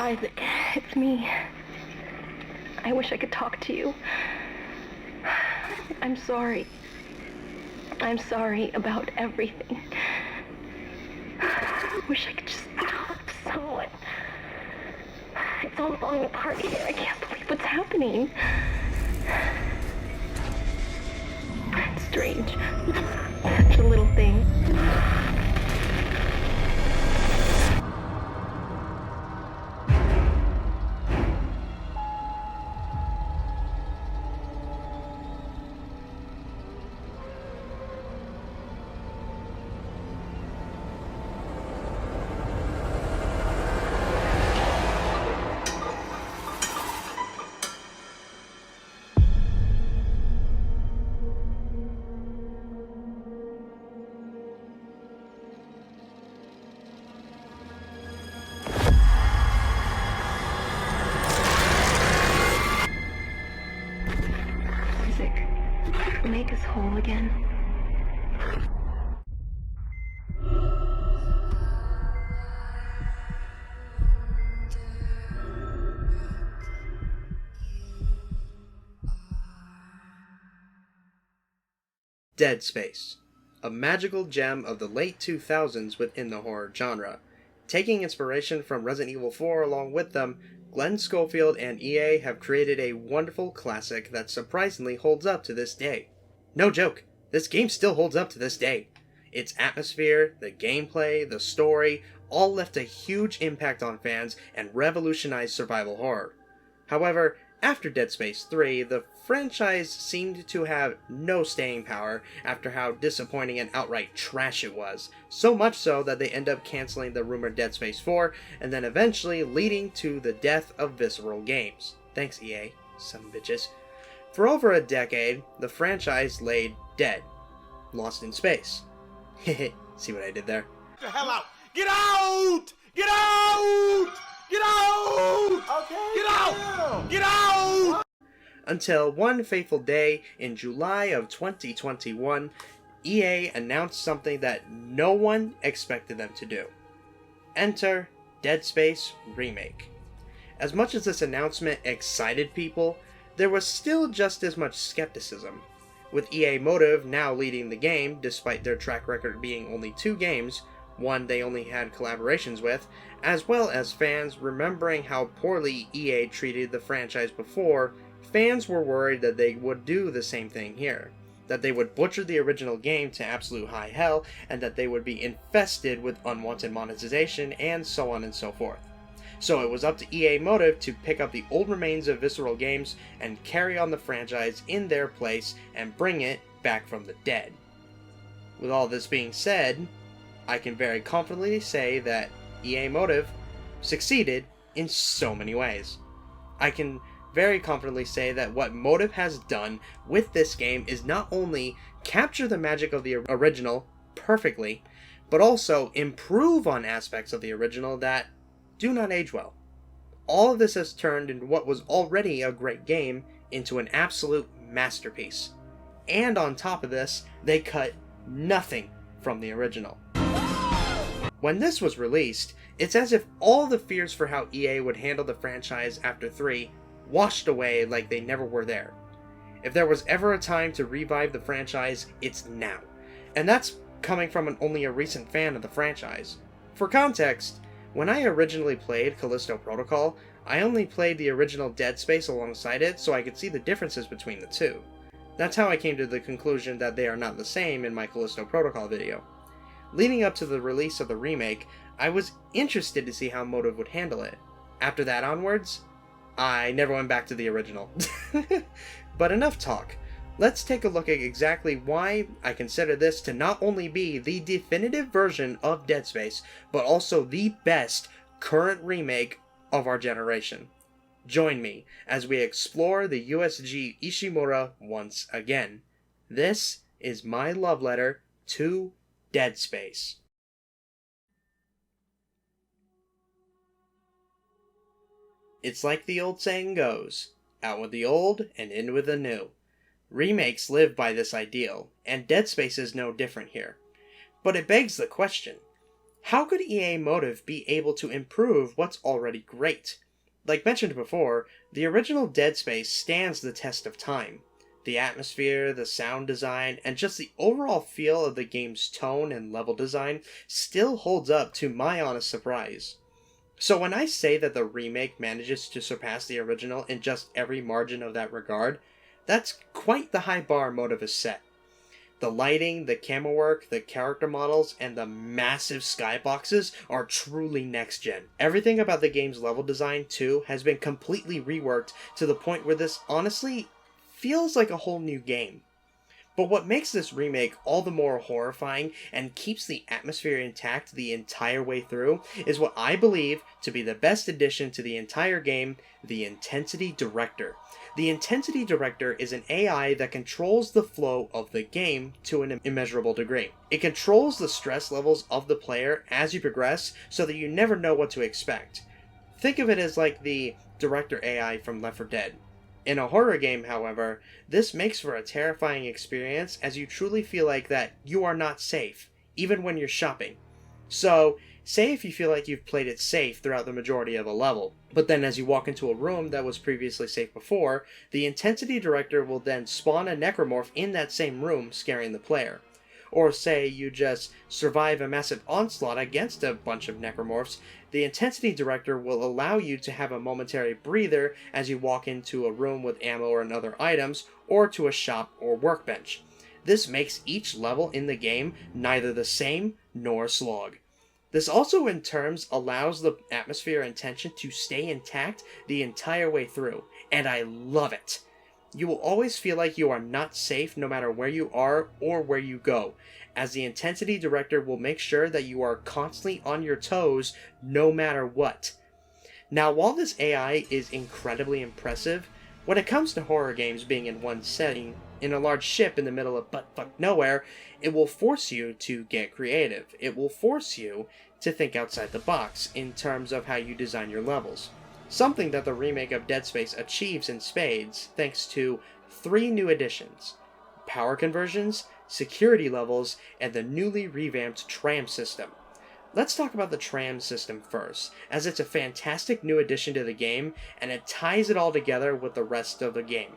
Isaac, it's me. I wish I could talk to you. I'm sorry. I'm sorry about everything. I wish I could just talk to someone. It's all falling apart here. I can't believe what's happening. It's strange. Such a little thing. Isaac, make us whole again. Dead Space, a magical gem of the late 2000s within the horror genre. Taking inspiration from Resident Evil 4 along with them, Glenn Schofield and EA have created a wonderful classic that surprisingly holds up to this day. No joke, this game still holds up to this day. Its atmosphere, the gameplay, the story, all left a huge impact on fans and revolutionized survival horror. However, after Dead Space 3, the franchise seemed to have no staying power after how disappointing and outright trash it was, so much so that they end up canceling the rumored Dead Space 4, and then eventually leading to the death of Visceral Games. Thanks EA, some bitches. For over a decade, the franchise lay dead, lost in space. Hehe, see what I did there? Get the hell out! Get out! Get out! Get out! Okay. Get out! Get out! Until one fateful day in July of 2021, EA announced something that no one expected them to do. Enter Dead Space Remake. As much as this announcement excited people, there was still just as much skepticism. With EA Motive now leading the game, despite their track record being only 2 games, one they only had collaborations with, as well as fans remembering how poorly EA treated the franchise before, fans were worried that they would do the same thing here. That they would butcher the original game to absolute high hell, and that they would be infested with unwanted monetization, and so on and so forth. So it was up to EA Motive to pick up the old remains of Visceral Games and carry on the franchise in their place and bring it back from the dead. With all this being said, I can very confidently say that EA Motive succeeded in so many ways. I can very confidently say that what Motive has done with this game is not only capture the magic of the original perfectly, but also improve on aspects of the original that do not age well. All of this has turned into what was already a great game into an absolute masterpiece. And on top of this, they cut nothing from the original. When this was released, it's as if all the fears for how EA would handle the franchise after 3 washed away like they never were there. If there was ever a time to revive the franchise, it's now. And that's coming from only a recent fan of the franchise. For context, when I originally played Callisto Protocol, I only played the original Dead Space alongside it so I could see the differences between the two. That's how I came to the conclusion that they are not the same in my Callisto Protocol video. Leading up to the release of the remake, I was interested to see how Motive would handle it. After that onwards, I never went back to the original. But enough talk. Let's take a look at exactly why I consider this to not only be the definitive version of Dead Space, but also the best current remake of our generation. Join me as we explore the USG Ishimura once again. This is my love letter to Dead Space. It's like the old saying goes, out with the old and in with the new. Remakes live by this ideal, and Dead Space is no different here. But it begs the question, How could EA Motive be able to improve what's already great? Like mentioned before, the original Dead Space stands the test of time. The atmosphere, the sound design, and just the overall feel of the game's tone and level design still holds up to my honest surprise. So when I say that the remake manages to surpass the original in just every margin of that regard, that's quite the high bar Motive has set. The lighting, the camera work, the character models, and the massive skyboxes are truly next gen. Everything about the game's level design, too, has been completely reworked to the point where this honestly feels like a whole new game. But what makes this remake all the more horrifying and keeps the atmosphere intact the entire way through is what I believe to be the best addition to the entire game, the Intensity Director. The Intensity Director is an AI that controls the flow of the game to an immeasurable degree. It controls the stress levels of the player as you progress so that you never know what to expect. Think of it as like the Director AI from Left 4 Dead. In a horror game, however, this makes for a terrifying experience as you truly feel like that you are not safe, even when you're shopping. So, say if you feel like you've played it safe throughout the majority of a level, but then as you walk into a room that was previously safe before, the Intensity Director will then spawn a necromorph in that same room, scaring the player. Or say you just survive a massive onslaught against a bunch of necromorphs, the Intensity Director will allow you to have a momentary breather as you walk into a room with ammo or other items, or to a shop or workbench. This makes each level in the game neither the same nor a slog. This also in terms allows the atmosphere and tension to stay intact the entire way through, and I love it. You will always feel like you are not safe no matter where you are or where you go, as the Intensity Director will make sure that you are constantly on your toes no matter what. Now, while this AI is incredibly impressive, when it comes to horror games being in one setting, in a large ship in the middle of butt-fuck nowhere, it will force you to get creative. It will force you to think outside the box in terms of how you design your levels. Something that the remake of Dead Space achieves in spades thanks to 3 new additions: power conversions, security levels, and the newly revamped tram system. Let's talk about the tram system first, as it's a fantastic new addition to the game, and it ties it all together with the rest of the game.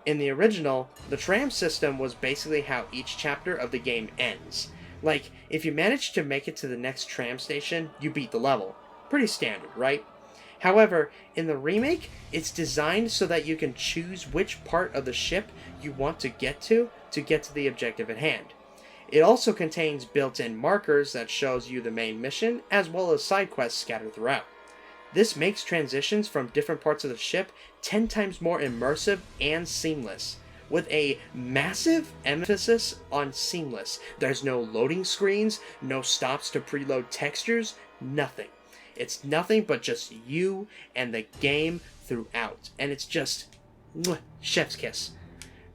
In the original, the tram system was basically how each chapter of the game ends. Like, if you managed to make it to the next tram station, you beat the level. Pretty standard, right? However, in the remake, it's designed so that you can choose which part of the ship you want to get to the objective at hand. It also contains built-in markers that shows you the main mission, as well as side quests scattered throughout. This makes transitions from different parts of the ship 10 times more immersive and seamless, with a massive emphasis on seamless. There's no loading screens, no stops to preload textures, nothing. It's nothing but just you and the game throughout, and it's just chef's kiss.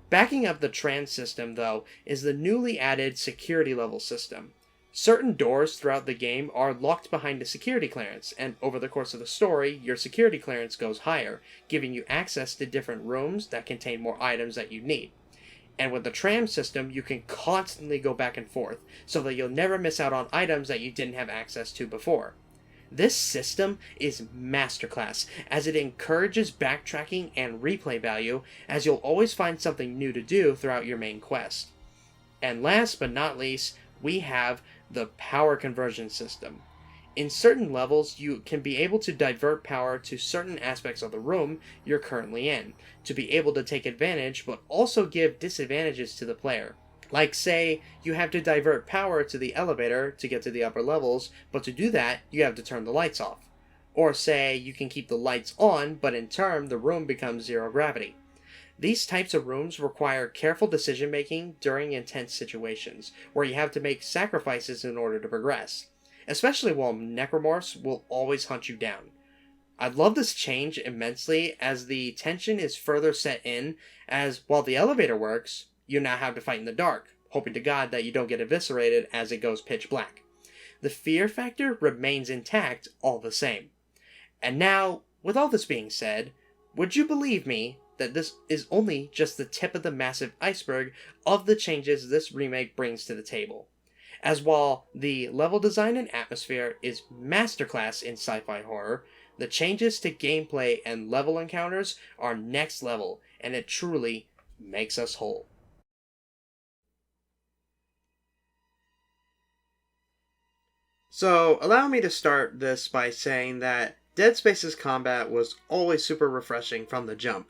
Backing up the trans system, though, is the newly added security level system. Certain doors throughout the game are locked behind a security clearance, and over the course of the story, your security clearance goes higher, giving you access to different rooms that contain more items that you need. And with the tram system, you can constantly go back and forth, so that you'll never miss out on items that you didn't have access to before. This system is masterclass, as it encourages backtracking and replay value, as you'll always find something new to do throughout your main quest. And last but not least, we have the power conversion system. In certain levels, you can be able to divert power to certain aspects of the room you're currently in, to be able to take advantage but also give disadvantages to the player. Like, say, you have to divert power to the elevator to get to the upper levels, but to do that, you have to turn the lights off. Or say, you can keep the lights on, but in turn, the room becomes zero gravity. These types of rooms require careful decision-making during intense situations, where you have to make sacrifices in order to progress, especially while necromorphs will always hunt you down. I love this change immensely, as the tension is further set in, as while the elevator works, you now have to fight in the dark, hoping to God that you don't get eviscerated as it goes pitch black. The fear factor remains intact all the same. And now, with all this being said, would you believe me that this is only just the tip of the massive iceberg of the changes this remake brings to the table? As while the level design and atmosphere is masterclass in sci-fi horror, the changes to gameplay and level encounters are next level, and it truly makes us whole. So, allow me to start this by saying that Dead Space's combat was always super refreshing from the jump.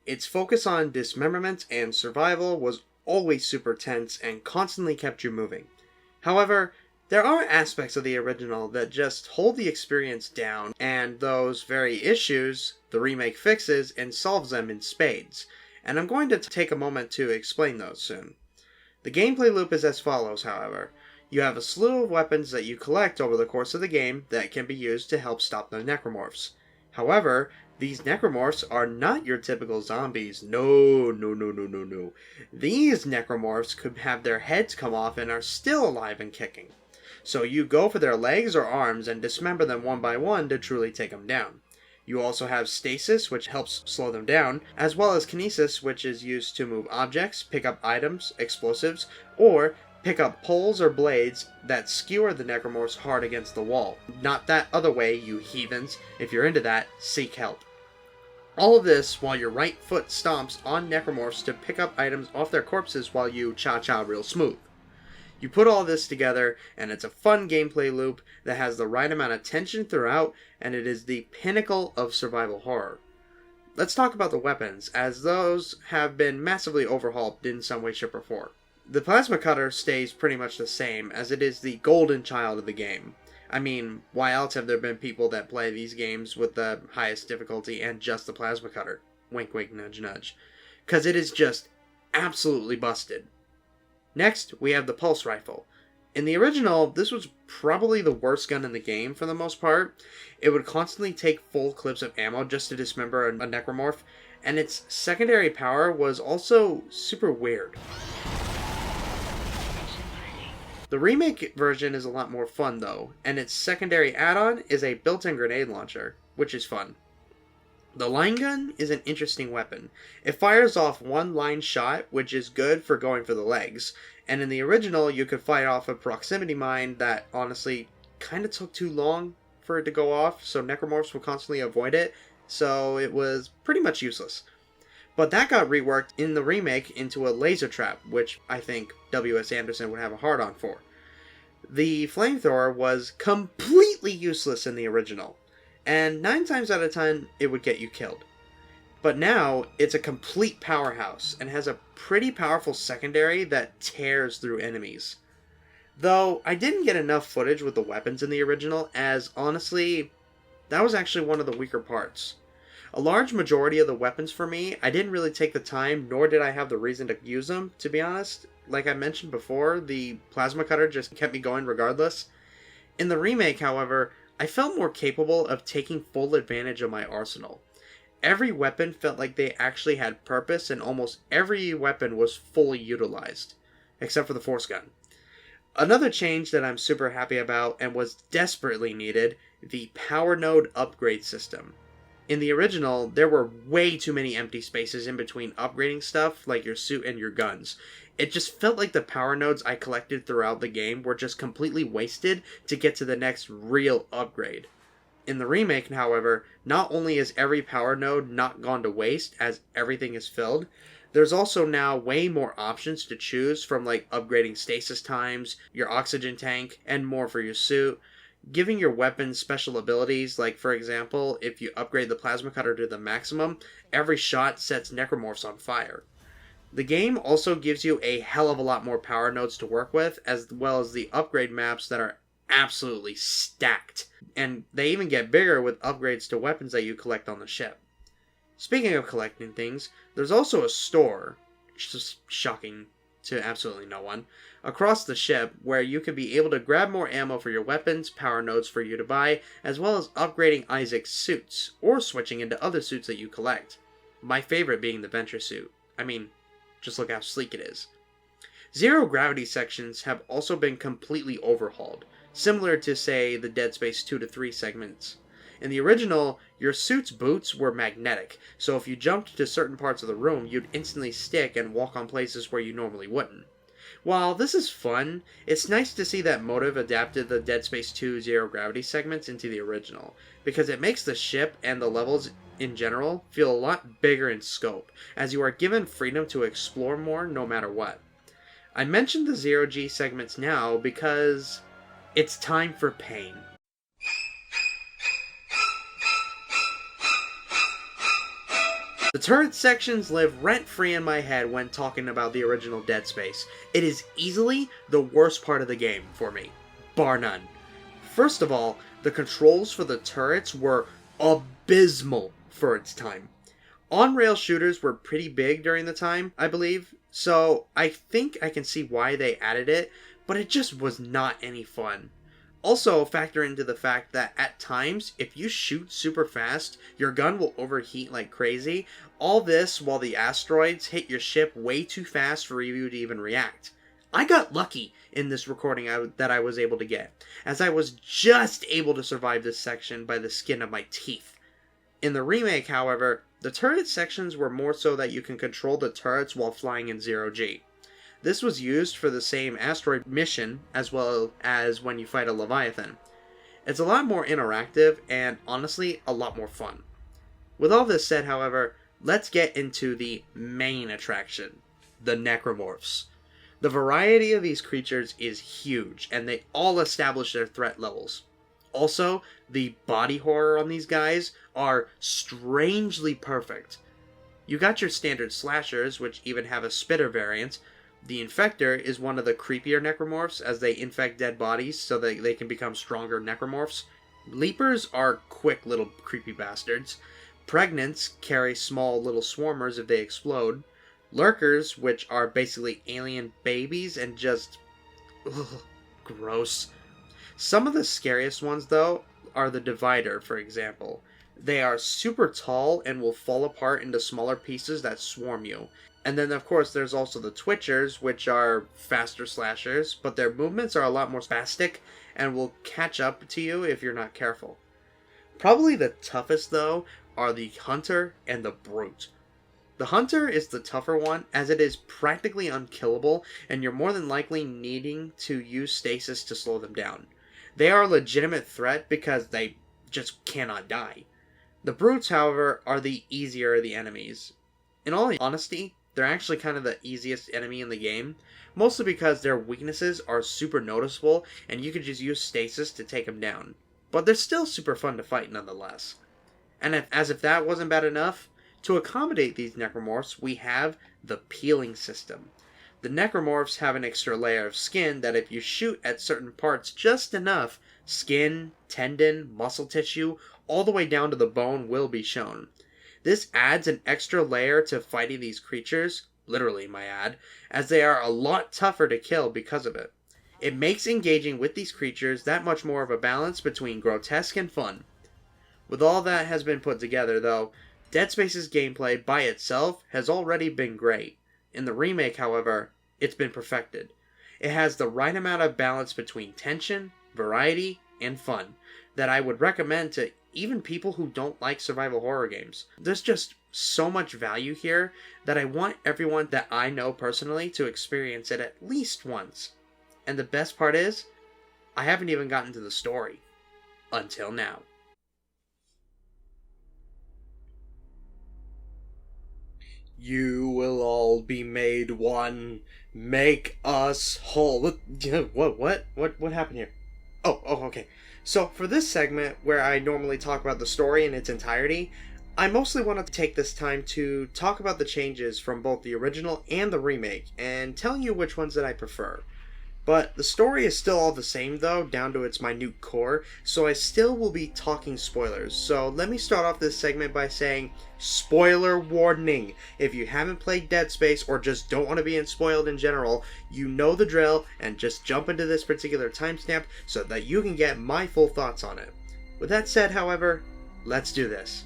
Its focus on dismemberment and survival was always super tense and constantly kept you moving. However, there are aspects of the original that just hold the experience down, and those very issues, the remake fixes and solves them in spades. And I'm going to take a moment to explain those soon. The gameplay loop is as follows, however. You have a slew of weapons that you collect over the course of the game that can be used to help stop the necromorphs. However, these necromorphs are not your typical zombies. No. These necromorphs could have their heads come off and are still alive and kicking. So you go for their legs or arms and dismember them one by one to truly take them down. You also have stasis, which helps slow them down, as well as kinesis, which is used to move objects, pick up items, explosives, or pick up poles or blades that skewer the necromorphs hard against the wall. Not that other way, you heathens. If you're into that, seek help. All of this while your right foot stomps on necromorphs to pick up items off their corpses while you cha-cha real smooth. You put all this together, and it's a fun gameplay loop that has the right amount of tension throughout, and it is the pinnacle of survival horror. Let's talk about the weapons, as those have been massively overhauled in some way, shape, or form. The plasma cutter stays pretty much the same, as it is the golden child of the game. I mean, why else have there been people that play these games with the highest difficulty and just the plasma cutter? Wink, wink, nudge, nudge. Because it is just absolutely busted. Next, we have the pulse rifle. In the original, this was probably the worst gun in the game for the most part. It would constantly take full clips of ammo just to dismember a necromorph, and its secondary power was also super weird. The remake version is a lot more fun though, and its secondary add-on is a built-in grenade launcher, which is fun. The line gun is an interesting weapon. It fires off one line shot, which is good for going for the legs, and in the original you could fire off a proximity mine that honestly kind of took too long for it to go off, so necromorphs would constantly avoid it, so it was pretty much useless. But that got reworked in the remake into a laser trap, which I think W.S. Anderson would have a hard-on for. The flamethrower was completely useless in the original, and 9 times out of 10 it would get you killed. But now, it's a complete powerhouse, and has a pretty powerful secondary that tears through enemies. Though, I didn't get enough footage with the weapons in the original, as honestly, that was actually one of the weaker parts. A large majority of the weapons for me, I didn't really take the time, nor did I have the reason to use them, to be honest. Like I mentioned before, the plasma cutter just kept me going regardless. In the remake, however, I felt more capable of taking full advantage of my arsenal. Every weapon felt like they actually had purpose, and almost every weapon was fully utilized, except for the force gun. Another change that I'm super happy about, and was desperately needed, the power node upgrade system. In the original, there were way too many empty spaces in between upgrading stuff, like your suit and your guns. It just felt like the power nodes I collected throughout the game were just completely wasted to get to the next real upgrade. In the remake, however, not only is every power node not gone to waste, as everything is filled, there's also now way more options to choose from, like upgrading stasis times, your oxygen tank, and more for your suit. Giving your weapons special abilities, like for example, if you upgrade the plasma cutter to the maximum, every shot sets necromorphs on fire. The game also gives you a hell of a lot more power nodes to work with, as well as the upgrade maps that are absolutely stacked. And they even get bigger with upgrades to weapons that you collect on the ship. Speaking of collecting things, there's also a store, which is shocking to absolutely no one, across the ship where you could be able to grab more ammo for your weapons, power nodes for you to buy, as well as upgrading Isaac's suits, or switching into other suits that you collect. My favorite being the Venture suit. I mean, just look how sleek it is. Zero gravity sections have also been completely overhauled, similar to, say, the Dead Space 2 to 3 segments. In the original, your suit's boots were magnetic, so if you jumped to certain parts of the room, you'd instantly stick and walk on places where you normally wouldn't. While this is fun, it's nice to see that Motive adapted the Dead Space 2 Zero Gravity segments into the original, because it makes the ship and the levels in general feel a lot bigger in scope, as you are given freedom to explore more no matter what. I mentioned the Zero G segments now because it's time for pain. The turret sections live rent-free in my head when talking about the original Dead Space. It is easily the worst part of the game for me, bar none. First of all, the controls for the turrets were abysmal for its time. On-rail shooters were pretty big during the time, I believe, so I think I can see why they added it, but it just was not any fun. Also, factor into the fact that at times, if you shoot super fast, your gun will overheat like crazy. All this while the asteroids hit your ship way too fast for you to even react. I got lucky in this recording that I was able to get, as I was just able to survive this section by the skin of my teeth. In the remake, however, the turret sections were more so that you can control the turrets while flying in Zero G. This was used for the same asteroid mission as well as when you fight a Leviathan. It's a lot more interactive and honestly a lot more fun. With all this said, however, let's get into the main attraction, the Necromorphs. The variety of these creatures is huge and they all establish their threat levels. Also, the body horror on these guys are strangely perfect. You got your standard slashers, which even have a spitter variant. The Infector is one of the creepier necromorphs, as they infect dead bodies so that they can become stronger necromorphs. Leapers are quick little creepy bastards. Pregnants carry small little swarmers if they explode. Lurkers, which are basically alien babies and just... ugh, gross. Some of the scariest ones, though, are the Divider, for example. They are super tall and will fall apart into smaller pieces that swarm you. And then, of course, there's also the Twitchers, which are faster slashers, but their movements are a lot more spastic and will catch up to you if you're not careful. Probably the toughest, though, are the Hunter and the Brute. The Hunter is the tougher one, as it is practically unkillable, and you're more than likely needing to use stasis to slow them down. They are a legitimate threat because they just cannot die. The Brutes, however, are the easier of the enemies. In all honesty, they're actually kind of the easiest enemy in the game, mostly because their weaknesses are super noticeable and you can just use stasis to take them down. But they're still super fun to fight nonetheless. And as if that wasn't bad enough, to accommodate these necromorphs, we have the peeling system. The necromorphs have an extra layer of skin that if you shoot at certain parts just enough, skin, tendon, muscle tissue, all the way down to the bone will be shown. This adds an extra layer to fighting these creatures, literally my ad, as they are a lot tougher to kill because of it. It makes engaging with these creatures that much more of a balance between grotesque and fun. With all that has been put together, though, Dead Space's gameplay by itself has already been great. In the remake, however, it's been perfected. It has the right amount of balance between tension, variety, and fun that I would recommend to even people who don't like survival horror games. There's just so much value here that I want everyone that I know personally to experience it at least once. And the best part is, I haven't even gotten to the story. Until now. You will all be made one. Make us whole. What happened here? Oh, okay. So, for this segment, where I normally talk about the story in its entirety, I mostly want to take this time to talk about the changes from both the original and the remake, and tell you which ones that I prefer. But the story is still all the same, though, down to its minute core, so I still will be talking spoilers. So let me start off this segment by saying, spoiler warning! If you haven't played Dead Space, or just don't want to be spoiled in general, you know the drill, and just jump into this particular timestamp so that you can get my full thoughts on it. With that said, however, let's do this.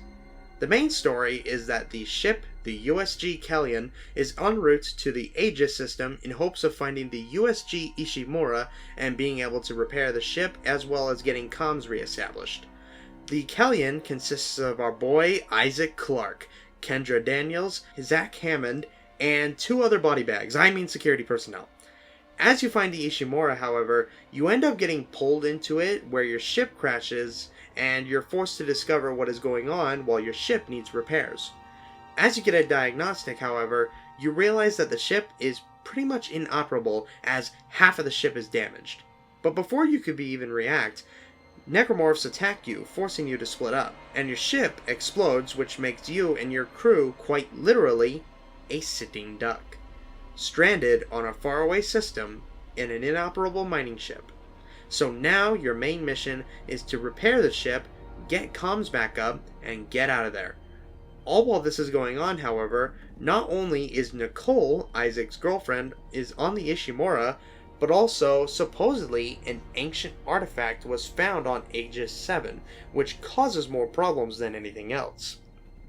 The main story is that the ship, the USG Kellion, is en route to the Aegis system in hopes of finding the USG Ishimura and being able to repair the ship as well as getting comms reestablished. The Kellion consists of our boy Isaac Clarke, Kendra Daniels, Zach Hammond, and 2 other body bags, security personnel. As you find the Ishimura, however, you end up getting pulled into it where your ship crashes, and you're forced to discover what is going on while your ship needs repairs. As you get a diagnostic, however, you realize that the ship is pretty much inoperable as half of the ship is damaged. But before you could even react, necromorphs attack you, forcing you to split up, and your ship explodes, which makes you and your crew quite literally a sitting duck, stranded on a faraway system in an inoperable mining ship. So now your main mission is to repair the ship, get comms back up, and get out of there. All while this is going on, however, not only is Nicole, Isaac's girlfriend, is on the Ishimura, but also, supposedly, an ancient artifact was found on Aegis 7, which causes more problems than anything else.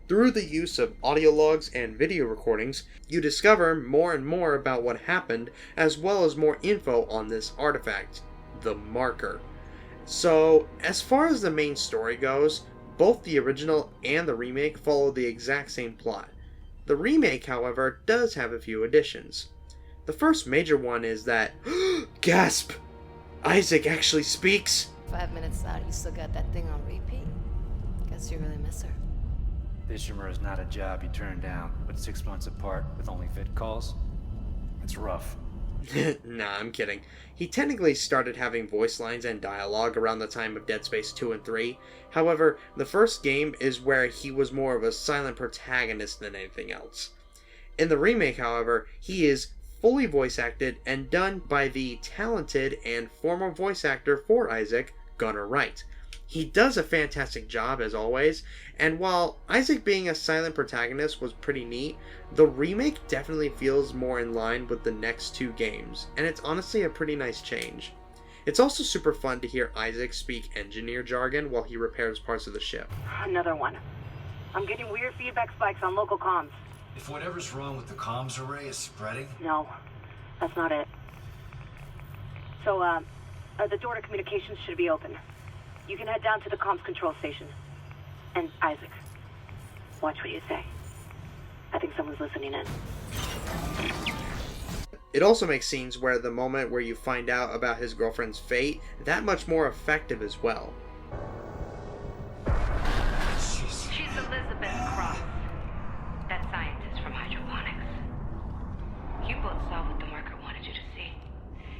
Through the use of audio logs and video recordings, you discover more and more about what happened, as well as more info on this artifact, the Marker. So, as far as the main story goes, both the original and the remake follow the exact same plot. The remake, however, does have a few additions. The first major one is that, gasp! Isaac actually speaks! 5 minutes out, you still got that thing on repeat? Guess you really miss her. Ishimura is not a job you turn down, but 6 months apart with only vid calls? It's rough. Nah, I'm kidding. He technically started having voice lines and dialogue around the time of Dead Space 2 and 3. However, the first game is where he was more of a silent protagonist than anything else. In the remake, however, he is fully voice acted and done by the talented and former voice actor for Isaac, Gunnar Wright. He does a fantastic job as always, and while Isaac being a silent protagonist was pretty neat, the remake definitely feels more in line with the next two games, and it's honestly a pretty nice change. It's also super fun to hear Isaac speak engineer jargon while he repairs parts of the ship. Another one. I'm getting weird feedback spikes on local comms. If whatever's wrong with the comms array is spreading... No, that's not it. So, the door to communications should be open. You can head down to the comms control station. And Isaac, watch what you say. I think someone's listening in. It also makes scenes where the moment where you find out about his girlfriend's fate that much more effective as well. She's Elizabeth Cross, that scientist from hydroponics. You both saw what the marker wanted you to see.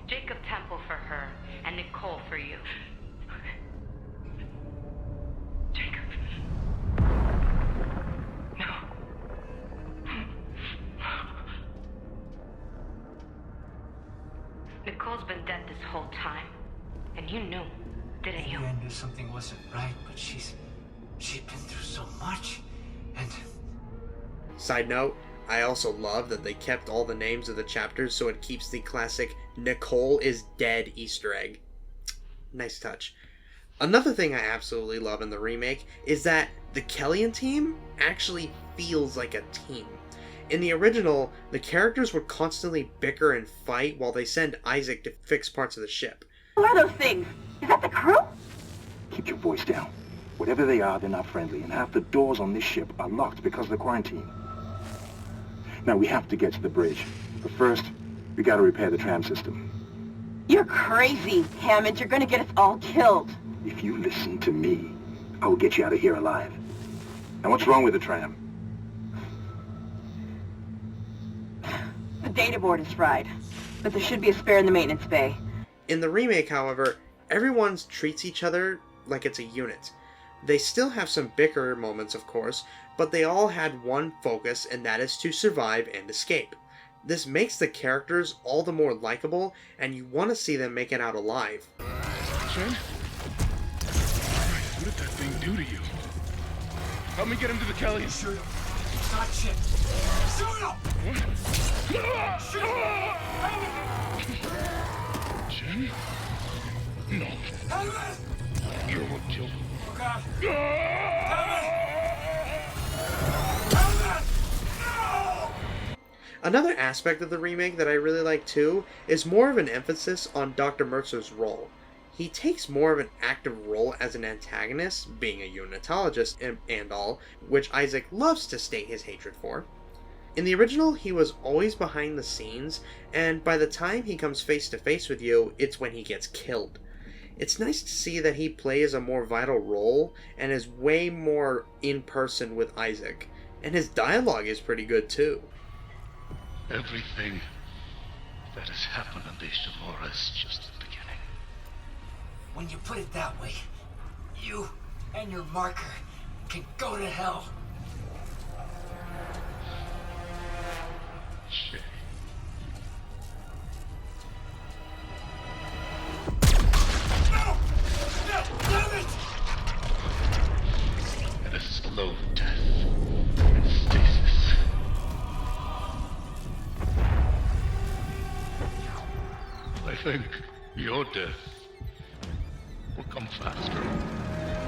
Jacob Temple for her, and Nicole for you. Jacob. No. Nicole's been dead this whole time. And you knew, didn't you? I knew something wasn't right, but she'd been through so much, and... Side note, I also love that they kept all the names of the chapters so it keeps the classic Nicole is dead Easter egg. Nice touch. Another thing I absolutely love in the remake is that the Kellion team actually feels like a team. In the original, the characters would constantly bicker and fight while they send Isaac to fix parts of the ship. What are those things? Is that the crew? Keep your voice down. Whatever they are, they're not friendly, and half the doors on this ship are locked because of the quarantine. Now, we have to get to the bridge. But first, we gotta repair the tram system. You're crazy, Hammond. You're gonna get us all killed. If you listen to me, I will get you out of here alive. Now, what's wrong with the tram? The data board is fried, but there should be a spare in the maintenance bay. In the remake, however, everyone treats each other like it's a unit. They still have some bicker moments, of course, but they all had one focus, and that is to survive and escape. This makes the characters all the more likable, and you want to see them make it out alive. Jen? What did that thing do to you? Help me get him to the Kelly. Shoot him. It's not shit. Shoot him! Jen? No. Helmet! You're what killed him. Oh, God. Helmet! No! Another aspect of the remake that I really like too is more of an emphasis on Dr. Mercer's role. He takes more of an active role as an antagonist, being a unitologist and all, which Isaac loves to state his hatred for. In the original, he was always behind the scenes, and by the time he comes face to face with you, it's when he gets killed. It's nice to see that he plays a more vital role and is way more in person with Isaac, and his dialogue is pretty good too. Everything that has happened on the Ishimura is just the beginning. When you put it that way, you and your marker can go to hell. Shit. No! No! Damn it! And a slow death in stasis. I think your death will come faster.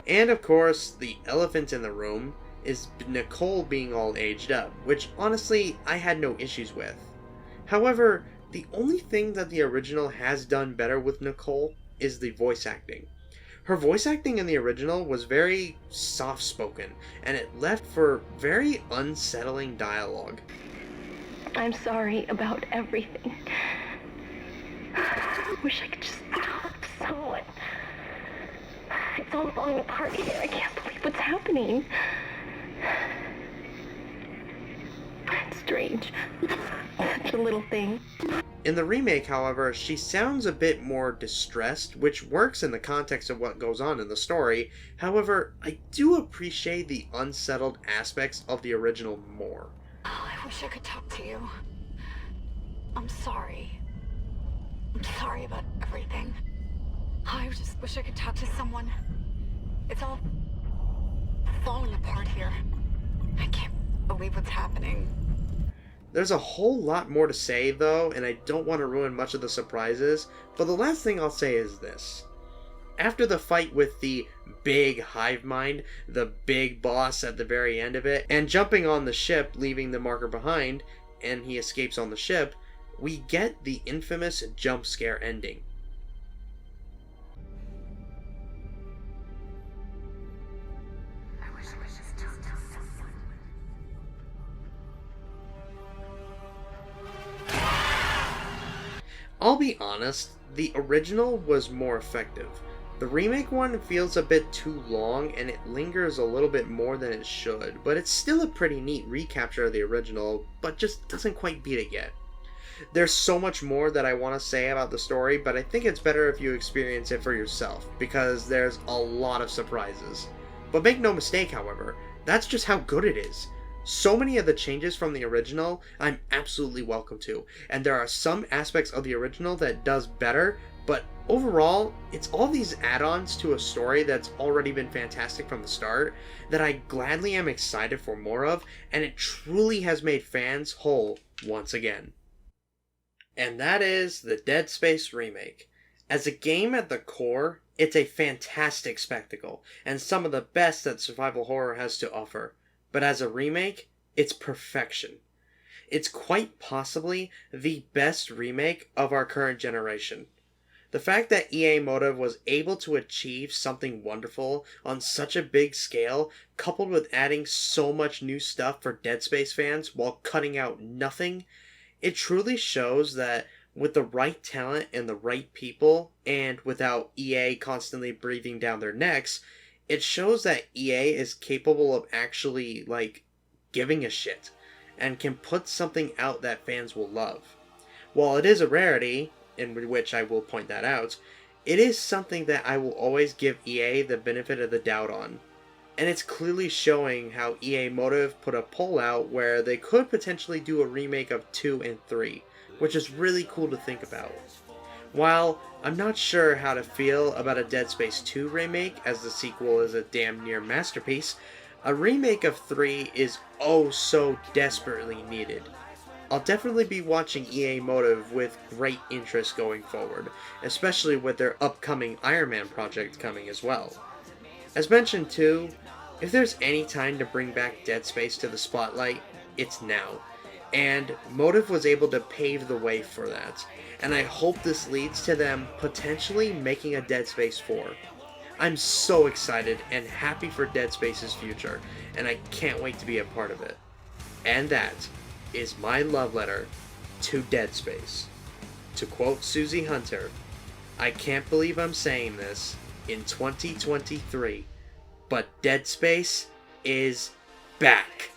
And of course, the elephant in the room is Nicole being all aged up, which honestly I had no issues with. However, the only thing that the original has done better with Nicole is the voice acting. Her voice acting in the original was very soft-spoken, and it left for very unsettling dialogue. I'm sorry about everything. I wish I could just talk to someone. It's all falling apart here. I can't believe what's happening. It's strange. Such a little thing. In the remake, however, she sounds a bit more distressed, which works in the context of what goes on in the story. However, I do appreciate the unsettled aspects of the original more. Oh, I wish I could talk to you. I'm sorry. I'm sorry about everything. I just wish I could talk to someone. It's all falling apart here. I can't believe what's happening. There's a whole lot more to say, though, and I don't want to ruin much of the surprises, but the last thing I'll say is this. After the fight with the big hive mind, the big boss at the very end of it, and jumping on the ship, leaving the marker behind, and he escapes on the ship, we get the infamous jump scare ending. I'll be honest, the original was more effective. The remake one feels a bit too long and it lingers a little bit more than it should, but it's still a pretty neat recapture of the original, but just doesn't quite beat it yet. There's so much more that I want to say about the story, but I think it's better if you experience it for yourself, because there's a lot of surprises. But make no mistake, however, that's just how good it is. So many of the changes from the original I'm absolutely welcome to, and there are some aspects of the original that does better, but overall, it's all these add-ons to a story that's already been fantastic from the start that I gladly am excited for more of, and it truly has made fans whole once again. And that is the Dead Space remake. As a game at the core, it's a fantastic spectacle, and some of the best that survival horror has to offer. But as a remake, it's perfection. It's quite possibly the best remake of our current generation. The fact that EA Motive was able to achieve something wonderful on such a big scale, coupled with adding so much new stuff for Dead Space fans while cutting out nothing, it truly shows that with the right talent and the right people, and without EA constantly breathing down their necks, it shows that EA is capable of actually, giving a shit, and can put something out that fans will love. While it is a rarity, in which I will point that out, it is something that I will always give EA the benefit of the doubt on. And it's clearly showing how EA Motive put a poll out where they could potentially do a remake of 2 and 3, which is really cool to think about. While I'm not sure how to feel about a Dead Space 2 remake, as the sequel is a damn near masterpiece, a remake of 3 is oh so desperately needed. I'll definitely be watching EA Motive with great interest going forward, especially with their upcoming Iron Man project coming as well. As mentioned too, if there's any time to bring back Dead Space to the spotlight, it's now. And Motive was able to pave the way for that, and I hope this leads to them potentially making a Dead Space 4. I'm so excited and happy for Dead Space's future, and I can't wait to be a part of it. And that is my love letter to Dead Space. To quote Susie Hunter, I can't believe I'm saying this in 2023, but Dead Space is back.